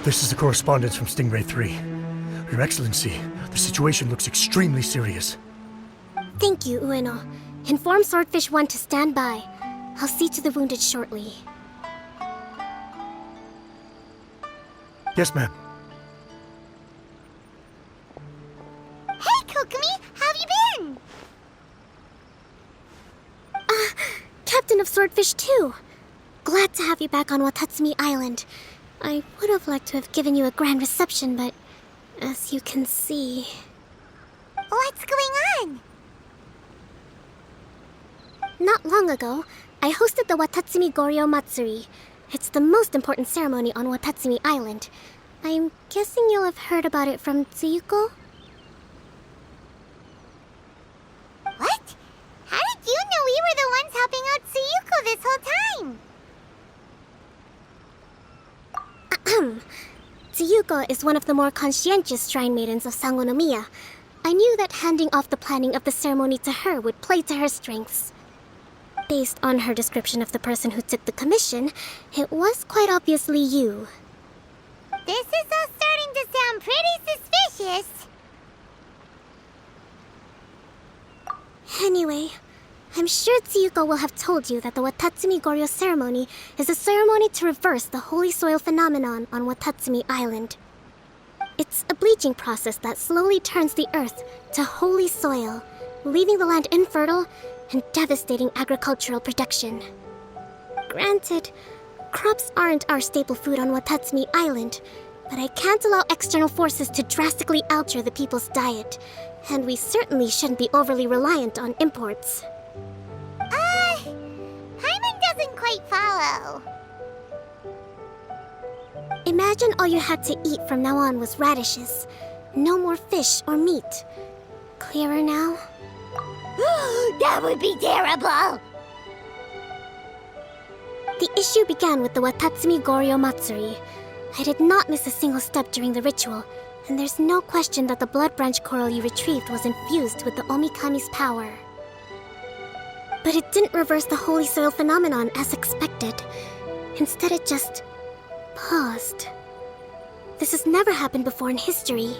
This is the correspondence from Stingray 3. Your Excellency, the situation looks extremely serious. Thank you, Ueno. Inform Swordfish 1 to stand by. I'll see to the wounded shortly. Yes, ma'am. Hey, Kokomi! How have you been? Captain of Swordfish 2! Glad to have you back on Watatsumi Island. I would have liked to have given you a grand reception, but as you can see... What's going on? Not long ago, I hosted the Watatsumi Goryo Matsuri. It's the most important ceremony on Watatsumi Island. I'm guessing you'll have heard about it from Tsuyuko? What? How did you know we were the ones helping out Tsuyuko this whole time? Tsuyuko is one of the more conscientious shrine maidens of Sangonomiya. I knew that handing off the planning of the ceremony to her would play to her strengths. Based on her description of the person who took the commission, it was quite obviously you. This is all starting to sound pretty suspicious. Anyway, I'm sure Tsuyuko will have told you that the Watatsumi Goryo ceremony is a ceremony to reverse the holy soil phenomenon on Watatsumi Island. It's a bleaching process that slowly turns the earth to holy soil, leaving the land infertile and devastating agricultural production. Granted, crops aren't our staple food on Watatsumi Island, but I can't allow external forces to drastically alter the people's diet, and we certainly shouldn't be overly reliant on imports. Hyman doesn't quite follow. Imagine all you had to eat from now on was radishes. No more fish or meat. Clearer now? That would be terrible! The issue began with the Watatsumi Goryo Matsuri. I did not miss a single step during the ritual, and there's no question that the blood branch coral you retrieved was infused with the Omikami's power. But it didn't reverse the holy soil phenomenon as expected. Instead, it just paused. This has never happened before in history.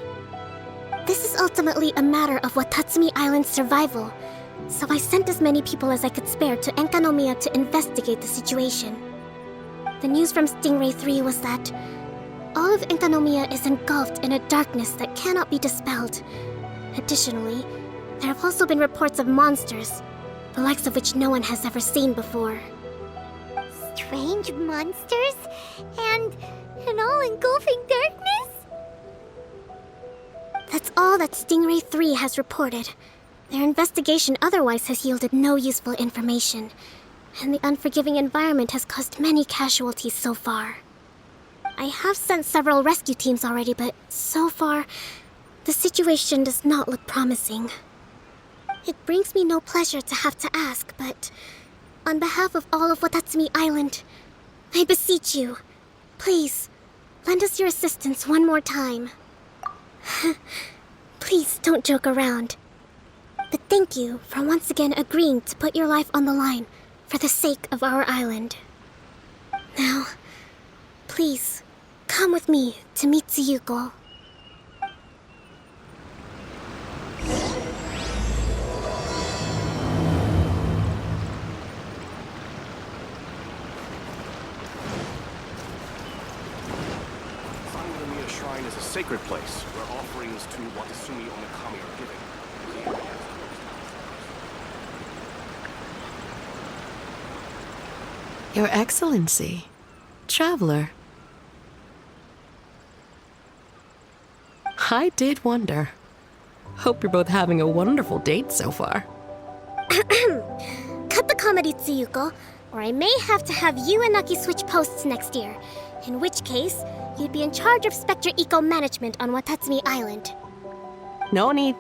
This is ultimately a matter of Watatsumi Island's survival, so I sent as many people as I could spare to Enkanomiya to investigate the situation. The news from Stingray 3 was that all of Enkanomiya is engulfed in a darkness that cannot be dispelled. Additionally, there have also been reports of monsters, the likes of which no one has ever seen before. Strange monsters? And an all-engulfing darkness? That's all that Stingray 3 has reported. Their investigation otherwise has yielded no useful information, and the unforgiving environment has caused many casualties so far. I have sent several rescue teams already, but so far, the situation does not look promising. It brings me no pleasure to have to ask, but on behalf of all of Watatsumi Island, I beseech you, please, lend us your assistance one more time. Please don't joke around. But thank you for once again agreeing to put your life on the line for the sake of our island. Now, please, come with me to meet Tsuyuko. Sangonomiya Shrine is a sacred place where offerings to Watatsumi Omikami are given. Your Excellency, traveler. I did wonder. Hope you're both having a wonderful date so far. Cut the comedy, Tsuyuko, or I may have to have you and Naki switch posts next year. In which case, you'd be in charge of Spectre Eco Management on Watatsumi Island. No need,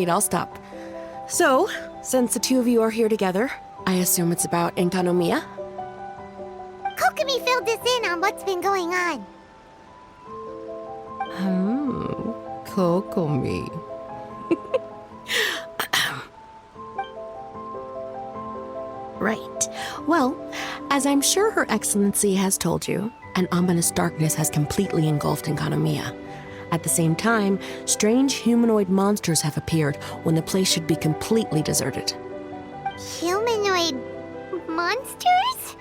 I'll stop. So, since the two of you are here together, I assume it's about Enkanomiya? Kokomi filled us in on what's been going on. Kokomi. Right. Well, as I'm sure Her Excellency has told you, An ominous darkness has completely engulfed Enkanomiya. At the same time, strange humanoid monsters have appeared when the place should be completely deserted. Humanoid monsters?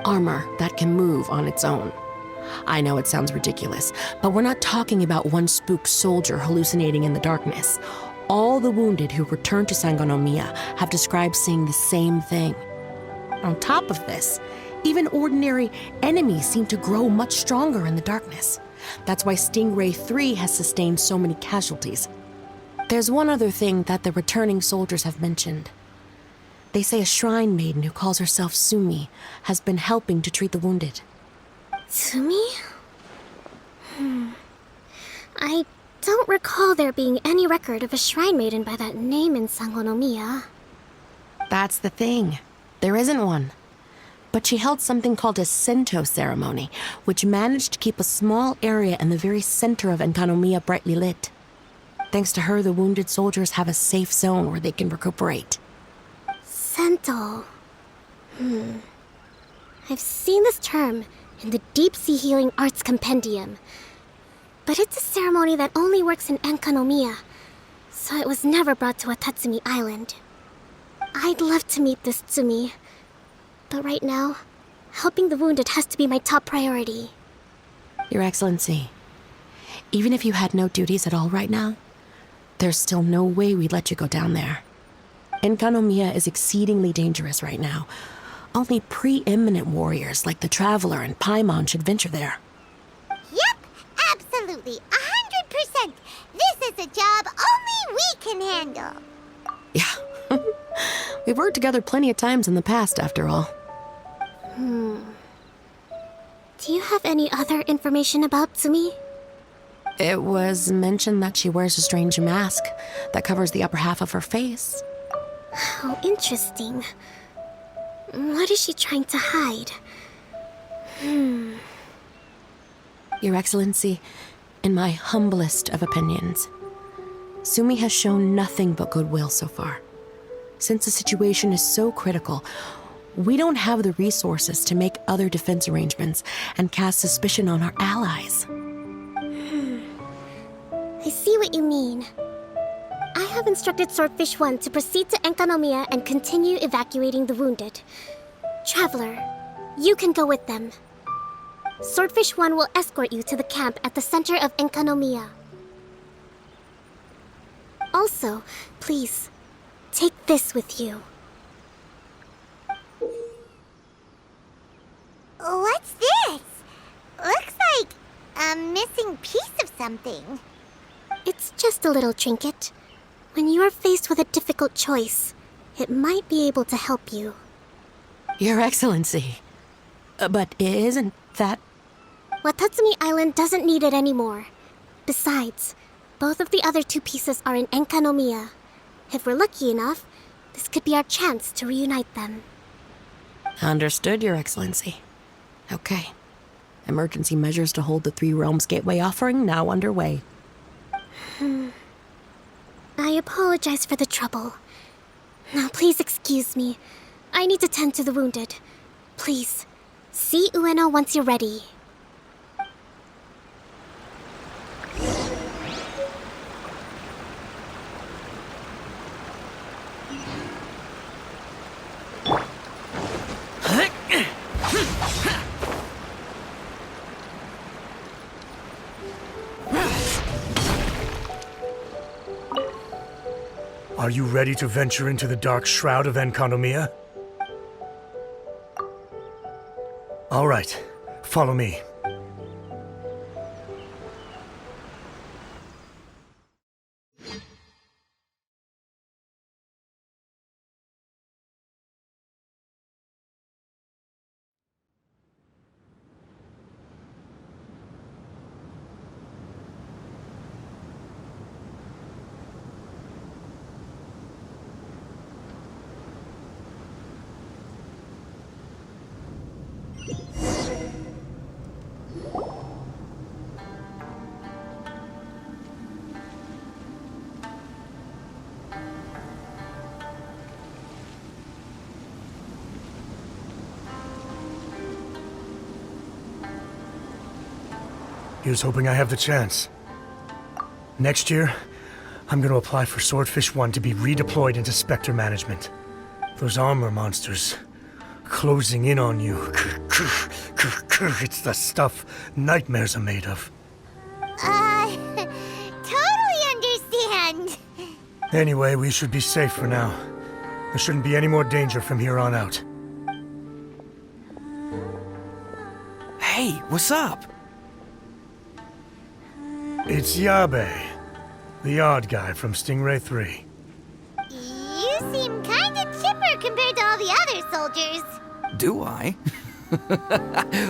Armor that can move on its own. I know it sounds ridiculous, but we're not talking about one spooked soldier hallucinating in the darkness. All the wounded who returned to Sangonomiya have described seeing the same thing. On top of this, even ordinary enemies seem to grow much stronger in the darkness. That's why Stingray 3 has sustained so many casualties. There's one other thing that the returning soldiers have mentioned. They say a shrine maiden who calls herself Sumi has been helping to treat the wounded. Sumi? I don't recall there being any record of a shrine maiden by that name in Sangonomiya. That's the thing. There isn't one. But she held something called a Sento ceremony, which managed to keep a small area in the very center of Enkanomiya brightly lit. Thanks to her, the wounded soldiers have a safe zone where they can recuperate. Sento. I've seen this term in the Deep Sea Healing Arts Compendium. But it's a ceremony that only works in Enkanomiya, so it was never brought to Watatsumi Island. I'd love to meet this Tsumi, but right now, helping the wounded has to be my top priority. Your Excellency, even if you had no duties at all right now, there's still no way we'd let you go down there. Enkanomiya is exceedingly dangerous right now. Only preeminent warriors like the Traveler and Paimon should venture there. Yep, absolutely, 100%. This is a job only we can handle. Yeah. We've worked together plenty of times in the past, after all. Do you have any other information about Tsumi? It was mentioned that she wears a strange mask that covers the upper half of her face. How interesting. What is she trying to hide? Your Excellency, in my humblest of opinions, Sumi has shown nothing but goodwill so far. Since the situation is so critical, we don't have the resources to make other defense arrangements and cast suspicion on our allies. I see what you mean. I have instructed Swordfish 1 to proceed to Enkanomiya and continue evacuating the wounded. Traveler, you can go with them. Swordfish 1 will escort you to the camp at the center of Enkanomiya. Also, please, take this with you. What's this? Looks like a missing piece of something. It's just a little trinket. When you are faced with a difficult choice, it might be able to help you. Your Excellency. But isn't that... Watatsumi Island doesn't need it anymore. Besides, both of the other two pieces are in Enkanomiya. If we're lucky enough, this could be our chance to reunite them. Understood, Your Excellency. Okay. Emergency measures to hold the Three Realms Gateway offering now underway. I apologize for the trouble. Now, please excuse me. I need to tend to the wounded. Please, see Ueno once you're ready. Are you ready to venture into the dark shroud of Enkanomiya? All right, follow me. Here's hoping I have the chance. Next year, I'm gonna apply for Swordfish 1 to be redeployed into Spectre management. Those armor monsters closing in on you. It's the stuff nightmares are made of. Totally understand. Anyway, we should be safe for now. There shouldn't be any more danger from here on out. Hey, what's up? It's Yabe, the odd guy from Stingray 3. You seem kinda chipper compared to all the other soldiers. Do I?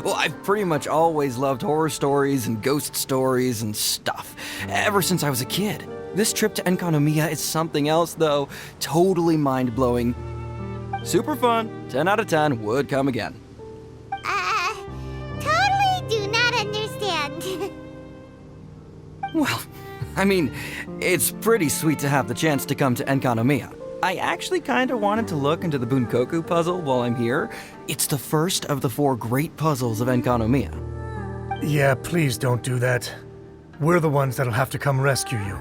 Well, I've pretty much always loved horror stories and ghost stories and stuff, ever since I was a kid. This trip to Enkanomiya is something else, though. Totally mind-blowing. Super fun. 10 out of 10 would come again. Totally do not understand. Well, I mean, it's pretty sweet to have the chance to come to Enkanomiya. I actually kind of wanted to look into the Bunkoku puzzle while I'm here. It's the first of the 4 great puzzles of Enkanomiya. Yeah, please don't do that. We're the ones that'll have to come rescue you.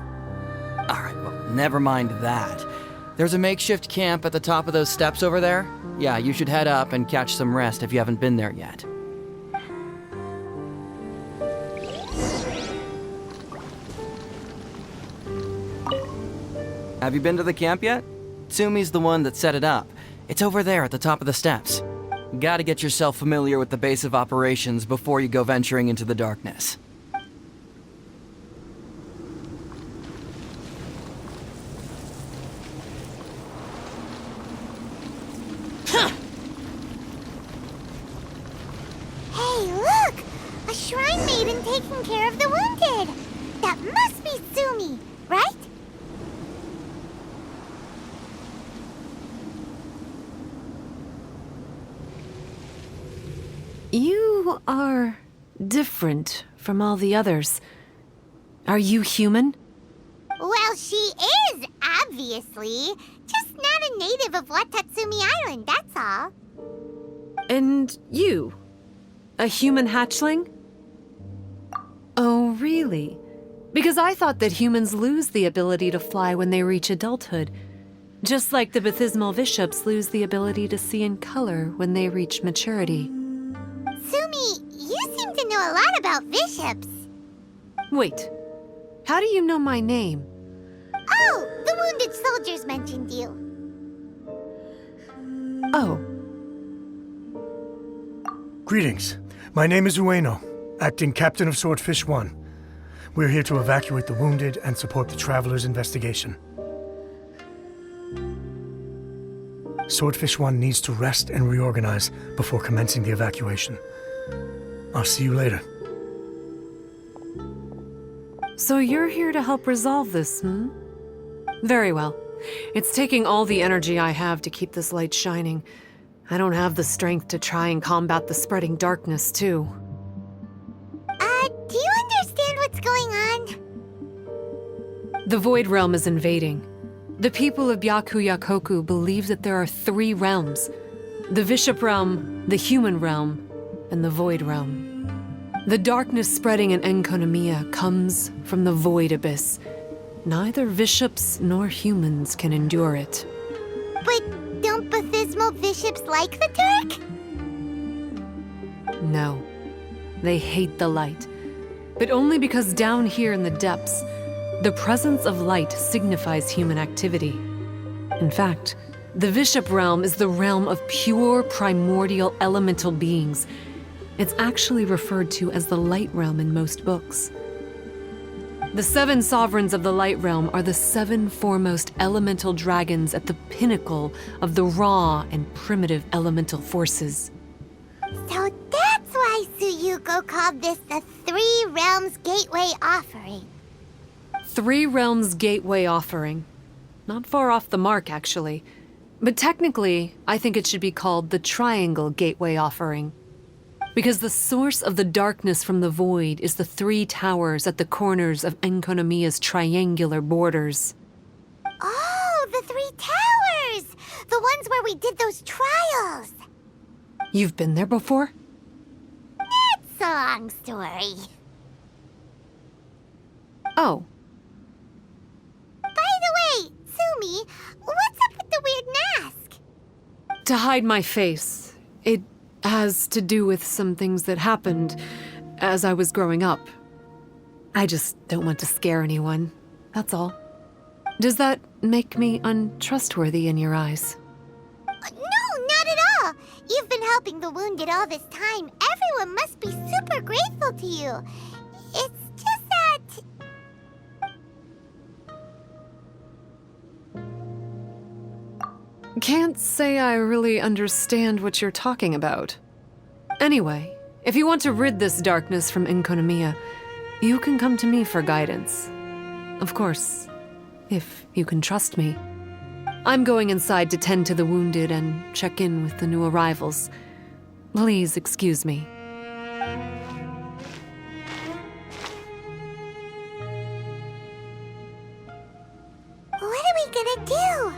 Alright, well, never mind that. There's a makeshift camp at the top of those steps over there. Yeah, you should head up and catch some rest if you haven't been there yet. Have you been to the camp yet? Tsumi's the one that set it up. It's over there at the top of the steps. Gotta get yourself familiar with the base of operations before you go venturing into the darkness. Hey, look! A shrine maiden taking care of the wounded! That must be Sumi, right? You are different from all the others. Are you human? Well, she is, obviously. Just not a native of Watatsumi Island, that's all. And you? A human hatchling? Oh, really? Because I thought that humans lose the ability to fly when they reach adulthood. Just like the Bathismal Bishops lose the ability to see in color when they reach maturity. Sumi, you seem to know a lot about bishops. Wait, how do you know my name? Oh, the wounded soldiers mentioned you. Oh, Greetings. My name is Ueno, acting captain of Swordfish 1. We're here to evacuate the wounded and support the traveler's investigation. Swordfish 1 needs to rest and reorganize before commencing the evacuation. I'll see you later. so you're here to help resolve this, hmm? Very well. It's taking all the energy I have to keep this light shining. I don't have the strength to try and combat the spreading darkness, too. Do you understand what's going on? The Void Realm is invading. The people of Byakuyakoku believe that there are 3 realms. The Bishop Realm, the Human Realm, and the Void Realm. The darkness spreading in Enkanomiya comes from the Void Abyss. Neither bishops nor humans can endure it. But don't Bathismal bishops like the dark? No. They hate the light. But only because down here in the depths, the presence of light signifies human activity. In fact, the Bishop Realm is the realm of pure primordial elemental beings. It's actually referred to as the Light Realm in most books. The 7 sovereigns of the Light Realm are the 7 foremost elemental dragons at the pinnacle of the raw and primitive elemental forces. So that's why Suyuko called this the 3 Realms Gateway Offering. 3 Realms Gateway Offering. Not far off the mark, actually. But technically, I think it should be called the Triangle Gateway Offering. Because the source of the darkness from the void is the 3 towers at the corners of Enkanomiya's triangular borders. Oh, the 3 towers! The ones where we did those trials! You've been there before? It's a long story. Oh, By the way, Sumi, what's up with the weird mask? to hide my face. It has to do with some things that happened as I was growing up. I just don't want to scare anyone, that's all. Does that make me untrustworthy in your eyes? No, not at all. You've been helping the wounded all this time. Everyone must be super grateful to you. It's just that... Can't say I really understand what you're talking about. Anyway, if you want to rid this darkness from Enkonomiya, you can come to me for guidance. Of course, if you can trust me. I'm going inside to tend to the wounded and check in with the new arrivals. Please excuse me. What are we gonna do?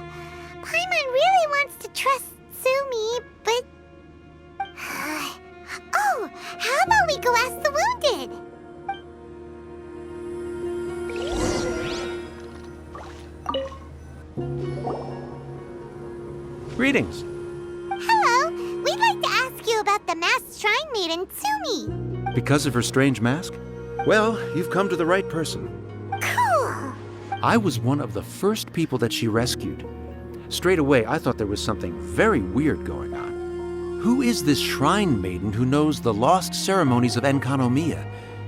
Paimon really wants to trust Sumi, but... Oh, how about we go ask the wounded? Greetings. Hello, we'd like to ask you about the masked shrine maiden, Sumi. Because of her strange mask? Well, you've come to the right person. Cool. I was one of the first people that she rescued. Straight away, I thought there was something very weird going on. Who is this shrine maiden who knows the lost ceremonies of Enkanomiya?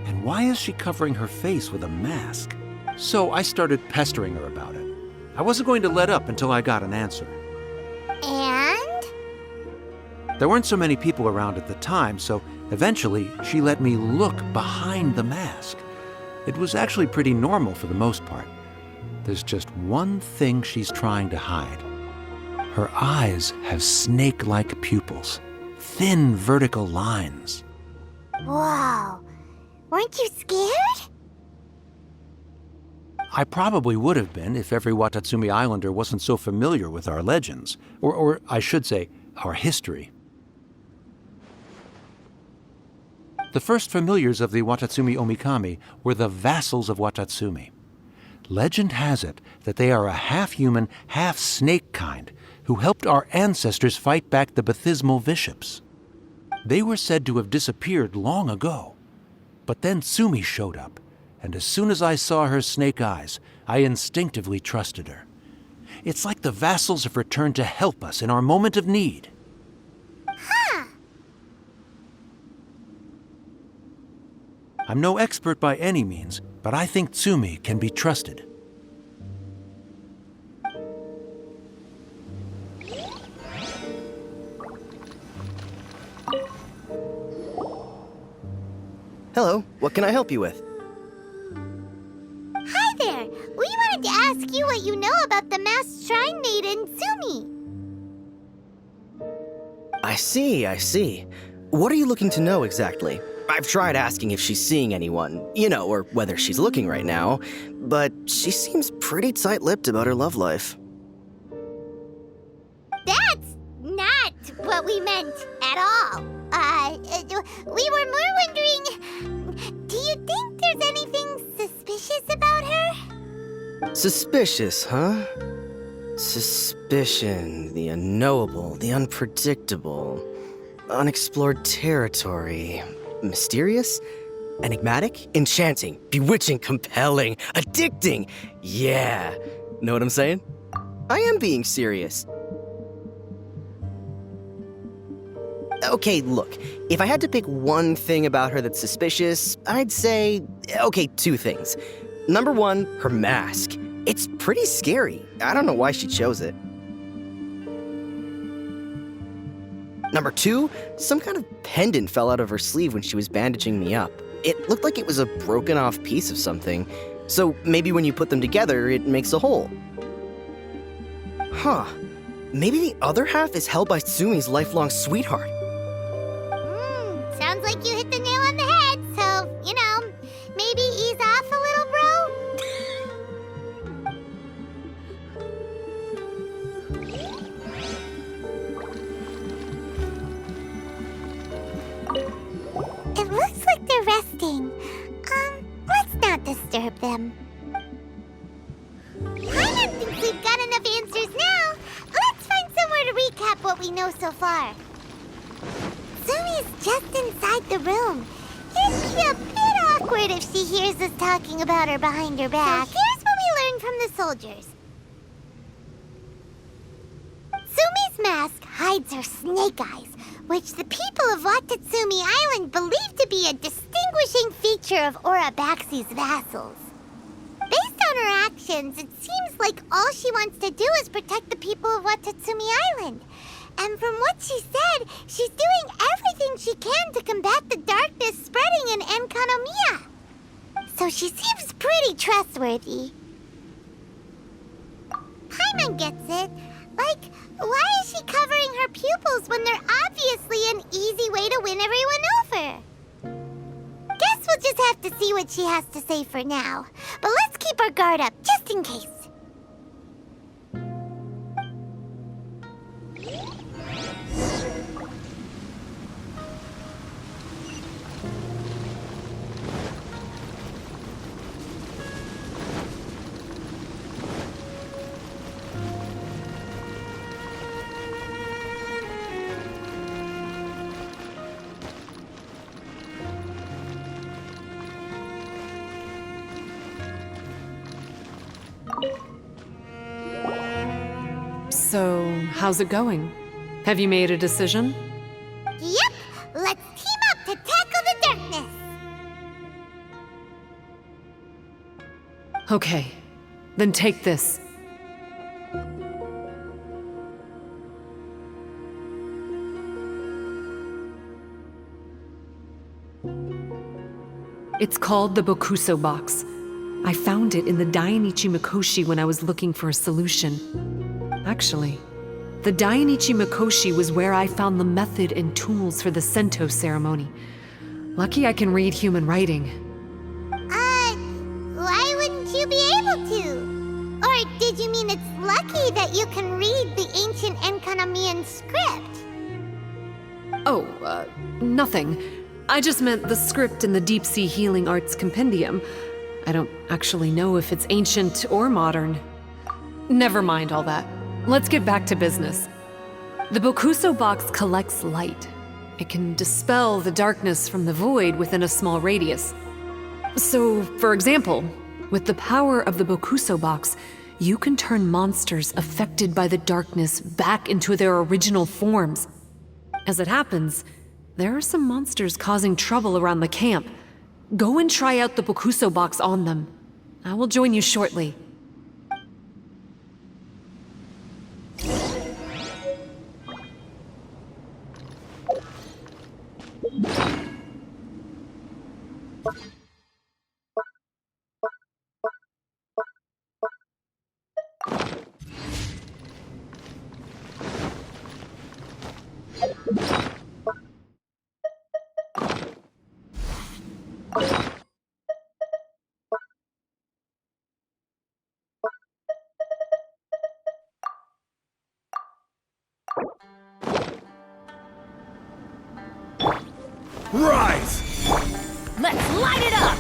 And why is she covering her face with a mask? So I started pestering her about it. I wasn't going to let up until I got an answer. And? There weren't so many people around at the time, so eventually she let me look behind the mask. It was actually pretty normal for the most part. There's just one thing she's trying to hide. Her eyes have snake-like pupils, thin vertical lines. Whoa. Weren't you scared? I probably would have been if every Watatsumi Islander wasn't so familiar with our legends, or I should say, our history. The first familiars of the Watatsumi Omikami were the vassals of Watatsumi. Legend has it that they are a half-human, half-snake kind who helped our ancestors fight back the Bathismal Bishops. They were said to have disappeared long ago. But then Sumi showed up, and as soon as I saw her snake eyes, I instinctively trusted her. It's like the vassals have returned to help us in our moment of need. Huh. I'm no expert by any means, but I think Tsumi can be trusted. Hello, what can I help you with? Hi there. We wanted to ask you what you know about the masked shrine maiden, Sumi. I see. What are you looking to know exactly? I've tried asking if she's seeing anyone, or whether she's looking right now, but she seems pretty tight-lipped about her love life. That's not what we meant at all. We were more wondering, do you think there's anything suspicious about her? Suspicious, huh? Suspicion, the unknowable, the unpredictable, unexplored territory. Mysterious? Enigmatic? Enchanting? Bewitching? Compelling? Addicting? Yeah. Know what I'm saying? I am being serious. Okay, look. If I had to pick one thing about her that's suspicious, I'd say, two things. Number one, her mask. It's pretty scary. I don't know why she chose it. Number two, some kind of pendant fell out of her sleeve when she was bandaging me up. It looked like it was a broken off piece of something. So maybe when you put them together, it makes a whole. Huh. Maybe the other half is held by Sumi's lifelong sweetheart. Sounds like you hit the nail on the head, so, maybe ease off a little, bro. It looks like they're resting. Let's not disturb them. them. Paimon thinks we've got enough answers now. Let's find somewhere to recap what we know so far. Sumi's just inside the room. It'd be a bit awkward if she hears us talking about her behind her back. So here's what we learned from the soldiers. Sumi's mask hides her snake eyes, which the people of Watatsumi Island believe to be a distinguishing feature of Orabaxi's vassals. Based on her actions, it seems like all she wants to do is protect the people of Watatsumi Island. And from what she said, she's doing everything she can to combat the darkness spreading in Enkanomiya. So she seems pretty trustworthy. Paimon gets it. Like, why is she covering her pupils when they're obviously an easy way to win everyone over? Guess we'll just have to see what she has to say for now. But let's keep our guard up, just in case. So, how's it going? Have you made a decision? Yep, let's team up to tackle the darkness. Okay, then take this. It's called the Bokuso box. I found it in the Dainichi Mikoshi when I was looking for a solution. Actually, the Dainichi Mikoshi was where I found the method and tools for the Sento ceremony. Lucky I can read human writing. Why wouldn't you be able to? Or did you mean it's lucky that you can read the ancient Enkanamian script? Oh, nothing. I just meant the script in the Deep Sea Healing Arts Compendium. I don't actually know if it's ancient or modern. Never mind all that. Let's get back to business. The Bokuso box collects light. It can dispel the darkness from the void within a small radius. So, for example, with the power of the Bokuso box, you can turn monsters affected by the darkness back into their original forms. As it happens, there are some monsters causing trouble around the camp. Go and try out the Bokuso box on them. I will join you shortly. Rise! Let's light it up!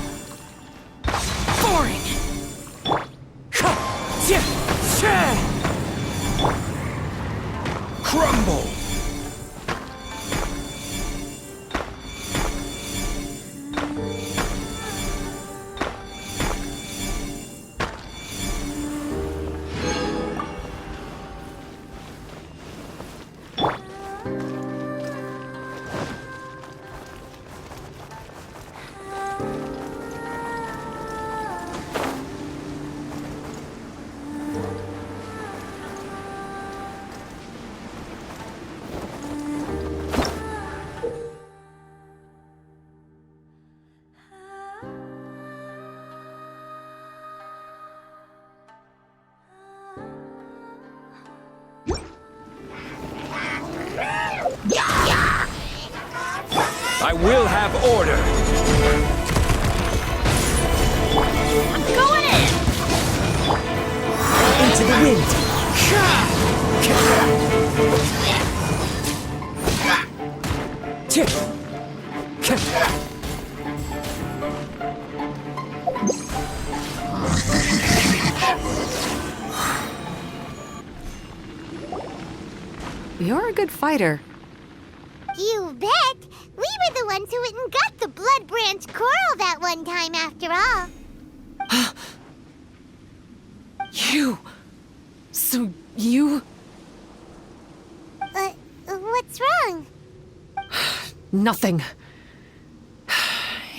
Boring! Crumble! I will have order. I'm going in! Into the wind. You're a good fighter. You bet! We were the ones who went and got the Blood Branch Coral that one time, after all. You... So you... What's wrong? Nothing.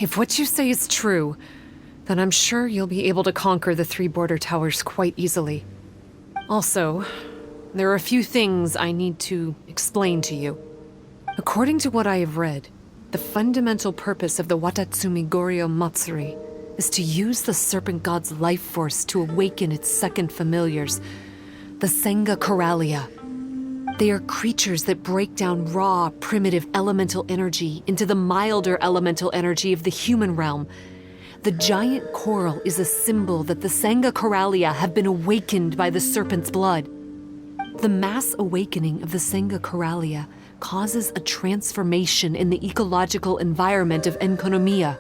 If what you say is true, then I'm sure you'll be able to conquer the 3 border towers quite easily. Also, there are a few things I need to explain to you. According to what I have read, the fundamental purpose of the Watatsumi Goryo Matsuri is to use the Serpent God's life force to awaken its second familiars, the Senga Coralia. They are creatures that break down raw, primitive elemental energy into the milder elemental energy of the human realm. The giant coral is a symbol that the Senga Coralia have been awakened by the serpent's blood. The mass awakening of the Senga Coralia causes a transformation in the ecological environment of Enkonomiya.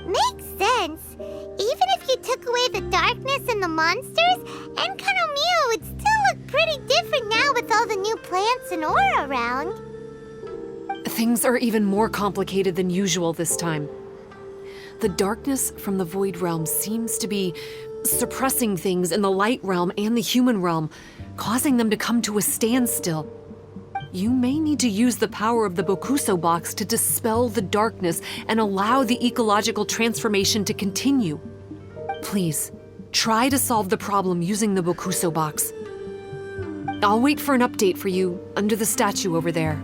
Makes sense. Even if you took away the darkness and the monsters, Enkonomiya would still look pretty different now with all the new plants and ore around. Things are even more complicated than usual this time. The darkness from the Void Realm seems to be suppressing things in the Light Realm and the human realm, causing them to come to a standstill. You may need to use the power of the Bokuso box to dispel the darkness and allow the ecological transformation to continue. Please, try to solve the problem using the Bokuso box. I'll wait for an update for you under the statue over there.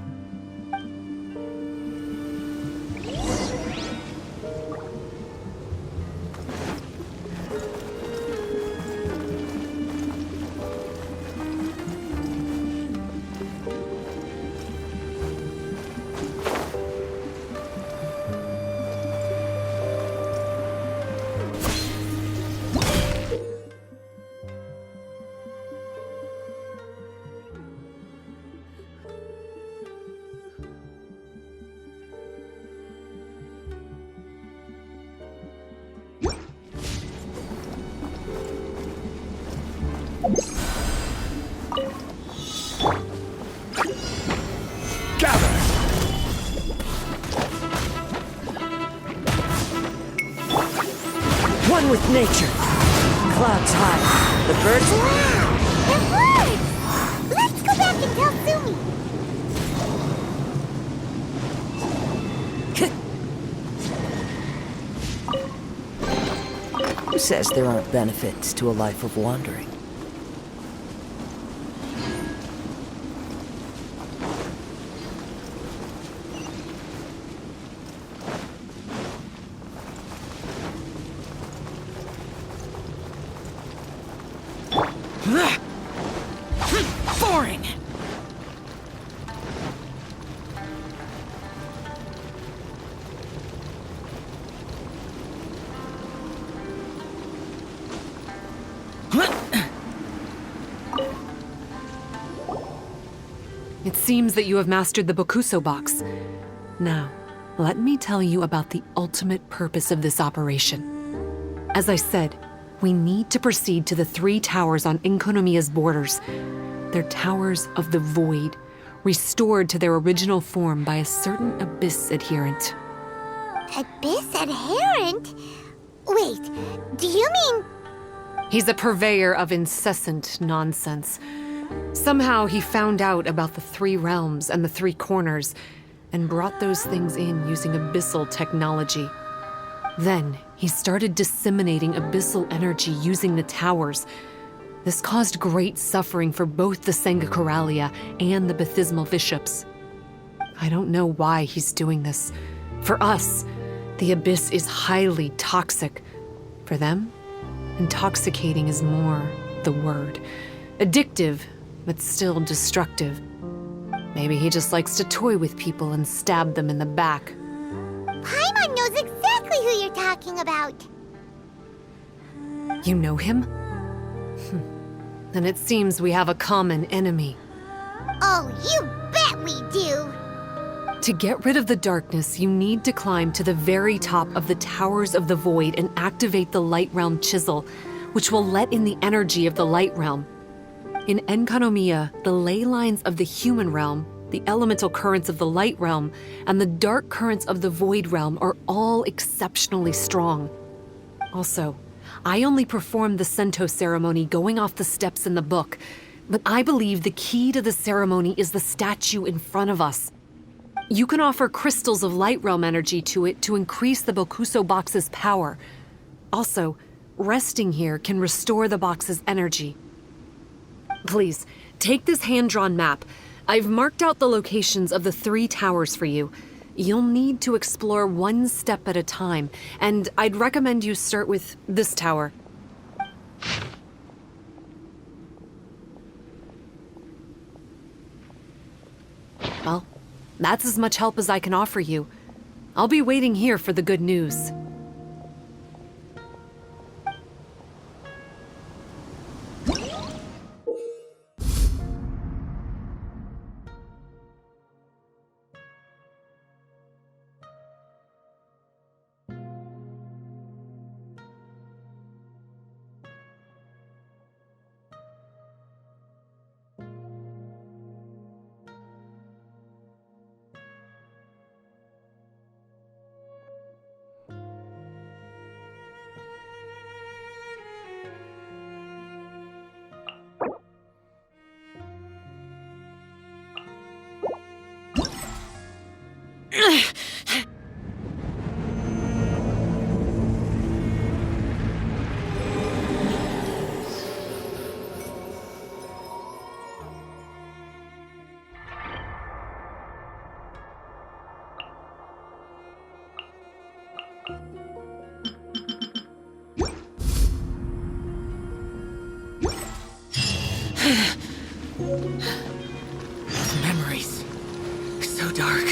One with nature. Clouds high. The birds. Wow! It worked! Let's go back and tell Sumi. Who says there aren't benefits to a life of wandering? Boring! It seems that you have mastered the Bokuso box. Now, let me tell you about the ultimate purpose of this operation. As I said, we need to proceed to the 3 towers on Enkonomiya's borders. They're towers of the void, restored to their original form by a certain Abyss adherent. Abyss adherent? Wait, do you mean... He's a purveyor of incessant nonsense. Somehow he found out about the 3 realms and the 3 corners and brought those things in using abyssal technology. Then he started disseminating abyssal energy using the towers. This caused great suffering for both the Senga Coralia and the Baptismal Bishops. I don't know why he's doing this. For us, the Abyss is highly toxic. For them, intoxicating is more the word. Addictive, but still destructive. Maybe he just likes to toy with people and stab them in the back. Paimon knows exactly who you're talking about. You know him? Then it seems we have a common enemy. Oh, you bet we do! To get rid of the darkness, you need to climb to the very top of the Towers of the Void and activate the Light Realm Chisel, which will let in the energy of the Light Realm. In Enkanomiya, the ley lines of the human realm, the elemental currents of the light realm, and the dark currents of the void realm are all exceptionally strong. Also, I only performed the Sento ceremony going off the steps in the book, but I believe the key to the ceremony is the statue in front of us. You can offer crystals of light realm energy to it to increase the Bokuso box's power. Also, resting here can restore the box's energy. Please, take this hand-drawn map. I've marked out the locations of the 3 towers for you. You'll need to explore one step at a time, and I'd recommend you start with this tower. Well, that's as much help as I can offer you. I'll be waiting here for the good news. Memories. So dark.